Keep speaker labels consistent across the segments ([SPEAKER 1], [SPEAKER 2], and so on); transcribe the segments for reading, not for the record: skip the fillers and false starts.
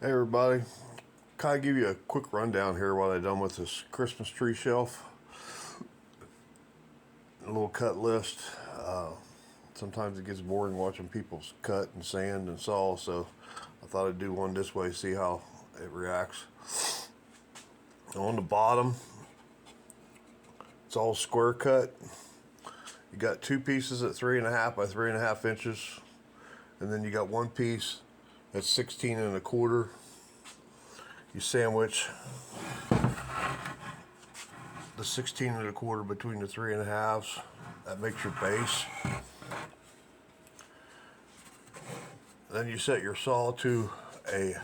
[SPEAKER 1] Hey everybody, kind of give you a quick rundown here what I've done with this Christmas tree shelf. A little cut list. Sometimes it gets boring watching people cut and sand and saw, so I thought I'd do one this way, see how it reacts. On the bottom, it's all square cut. You got two pieces at 3.5 by 3.5 inches, and then you got one piece that's 16 1/4. You sandwich the 16 1/4 between the 3.5s. That makes your base. Then you set your saw to a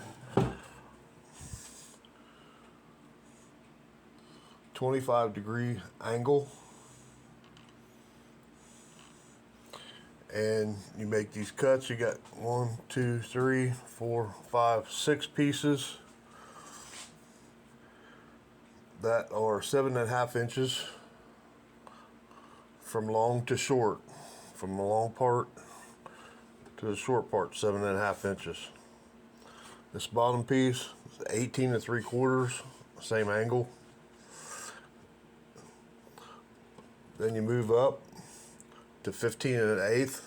[SPEAKER 1] 25-degree angle. And you make these cuts. You got 1, 2, 3, 4, 5, 6 pieces that are 7.5 inches from long to short. From the long part to the short part, 7.5 inches. This bottom piece is 18 3/4, same angle. Then you move up to 15 1/8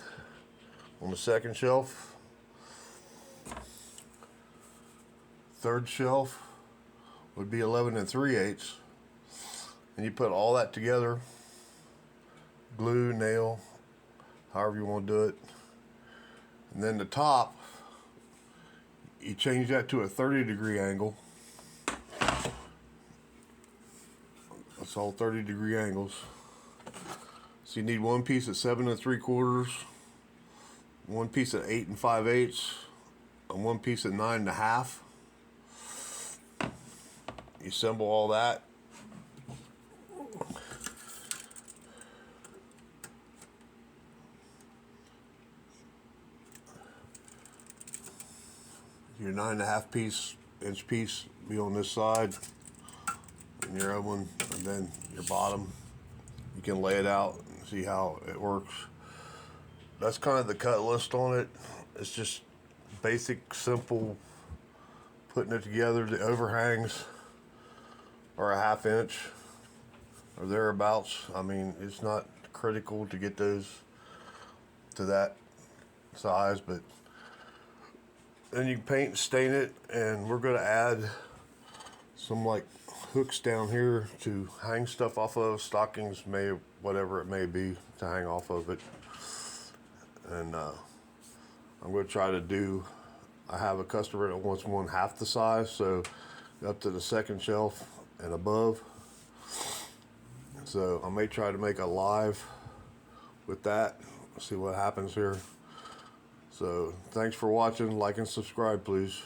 [SPEAKER 1] on the second shelf. Third shelf would be 11 3/8, and you put all that together, glue, nail, however you want to do it. And then the top, you change that to a 30-degree angle. That's all 30-degree angles. So you need one piece at 7 3/4, one piece at 8 5/8, and one piece at 9 1/2. You assemble all that. Your 9 1/2 inch piece be on this side, and your other one, and then your bottom. You can lay it out and see how it works. That's kind of the cut list on it. It's just basic, simple, putting it together. The overhangs are a 1/2 inch or thereabouts. I mean, it's not critical to get those to that size, but then you can paint and stain it, and we're going to add some like hooks down here to hang stuff off of, stockings, whatever it may be, to hang off of it. And I'm going to try to do, I have a customer that wants one half the size, so up to the second shelf and above. So I may try to make a live with that, see what happens here. So thanks for watching. Like and subscribe, please.